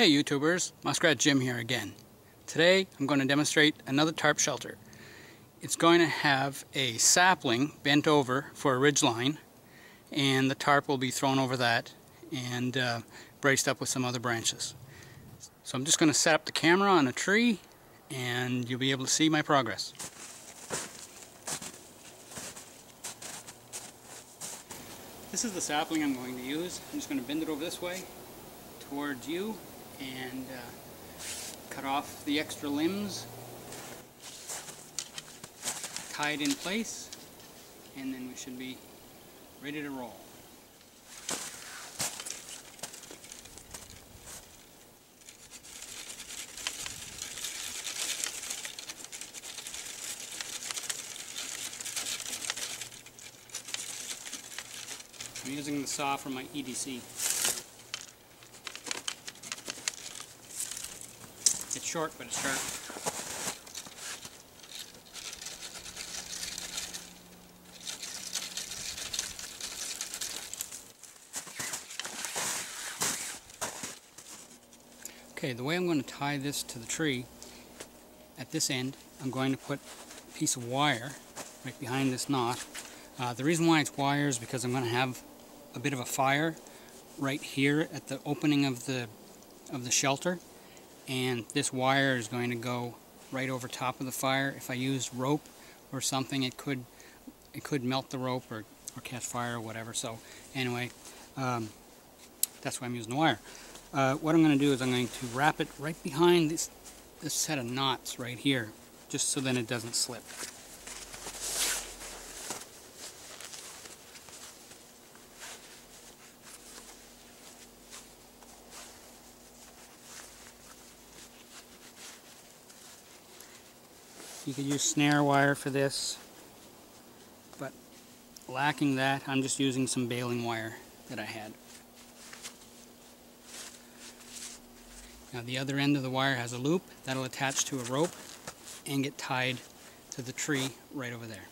Hey YouTubers, Muskrat Jim here again. Today I'm going to demonstrate another tarp shelter. It's going to have a sapling bent over for a ridgeline, and the tarp will be thrown over that and braced up with some other branches. So I'm just going to set up the camera on a tree and you'll be able to see my progress. This is the sapling I'm going to use. I'm just going to bend it over this way towards you and cut off the extra limbs, tie it in place, and then we should be ready to roll. I'm using the saw from my EDC. It's short, but it's sharp. Okay, the way I'm going to tie this to the tree, at this end, I'm going to put a piece of wire right behind this knot. The reason why it's wire is because I'm going to have a bit of a fire right here at the opening of the shelter. And this wire is going to go right over top of the fire. If I used rope or something, it could melt the rope or catch fire or whatever. So anyway, that's why I'm using the wire. What I'm going to do is I'm going to wrap it right behind this set of knots right here, just so then it doesn't slip. You could use snare wire for this, but lacking that, I'm just using some baling wire that I had. Now the other end of the wire has a loop that'll attach to a rope and get tied to the tree right over there.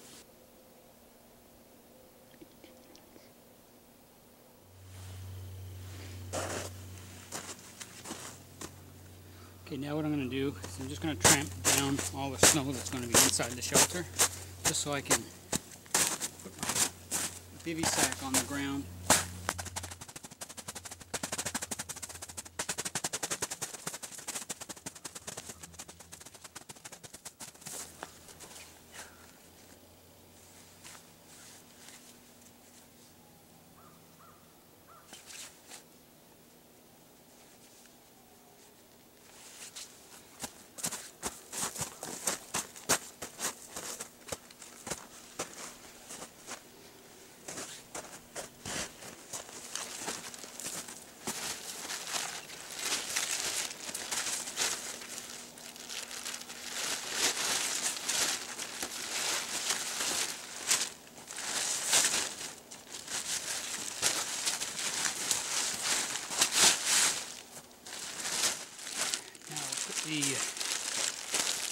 Okay, now what I'm going to do is I'm just going to tramp down all the snow that's going to be inside the shelter, just so I can put my bivy sack on the ground.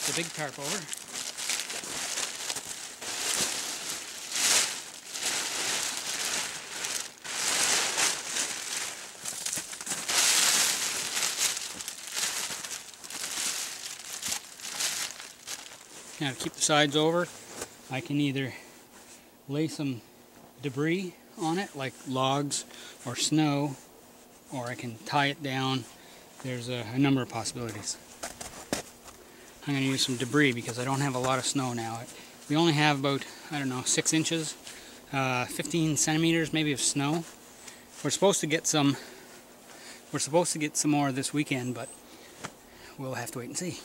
The big tarp over. Now to keep the sides over, I can either lay some debris on it, like logs or snow, or I can tie it down. There's a number of possibilities. I'm going to use some debris because I don't have a lot of snow now. We only have about, I don't know, 6 inches, 15 centimeters maybe of snow. We're supposed to get some more this weekend, but we'll have to wait and see.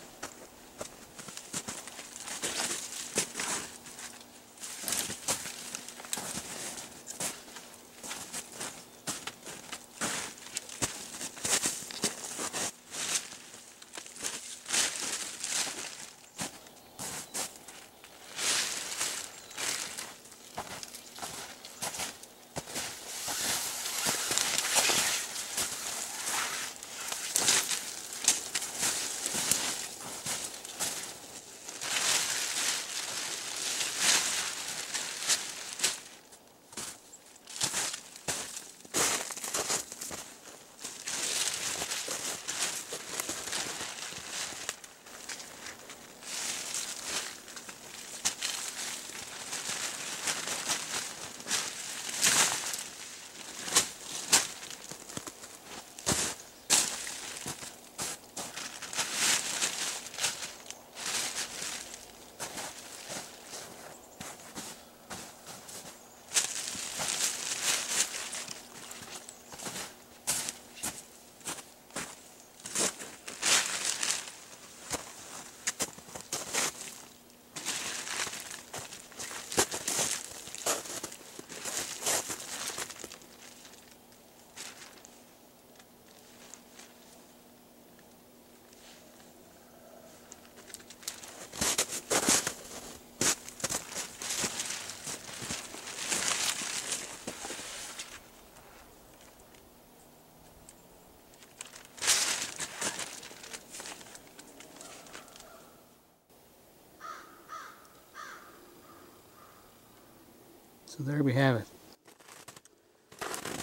So there we have it.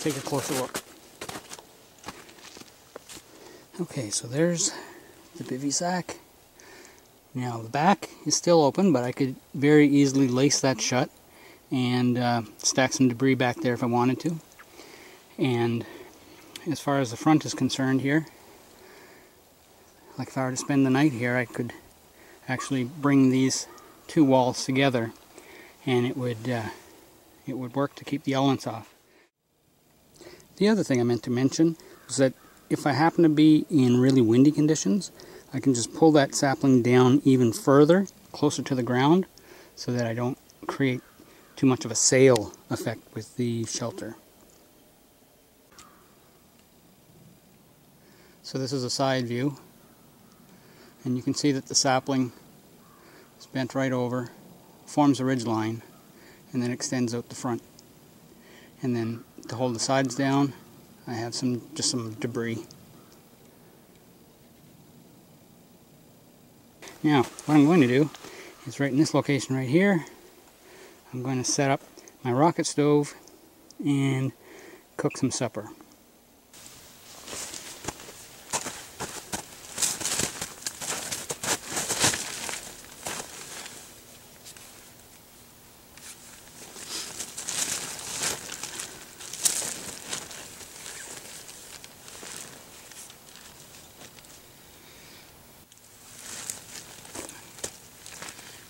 Take a closer look. Okay, so there's the bivy sack. Now the back is still open, but I could very easily lace that shut and stack some debris back there if I wanted to. And as far as the front is concerned here, like if I were to spend the night here, I could actually bring these two walls together, and it would work to keep the elements off. The other thing I meant to mention was that if I happen to be in really windy conditions, I can just pull that sapling down even further, closer to the ground, so that I don't create too much of a sail effect with the shelter. So this is a side view, and you can see that the sapling is bent right over, forms a ridge line, and then extends out the front. And then to hold the sides down, I have just some debris. Now, what I'm going to do is right in this location right here, I'm going to set up my rocket stove and cook some supper.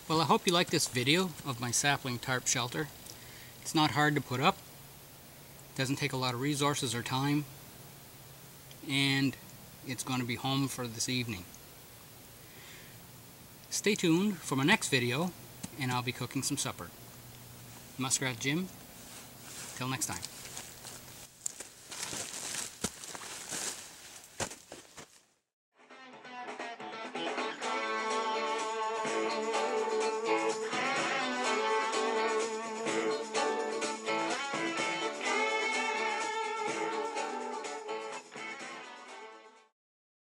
Well, I hope you like this video of my sapling tarp shelter. It's not hard to put up, doesn't take a lot of resources or time, and it's going to be home for this evening. Stay tuned for my next video, and I'll be cooking some supper. Muskrat Jim, till next time.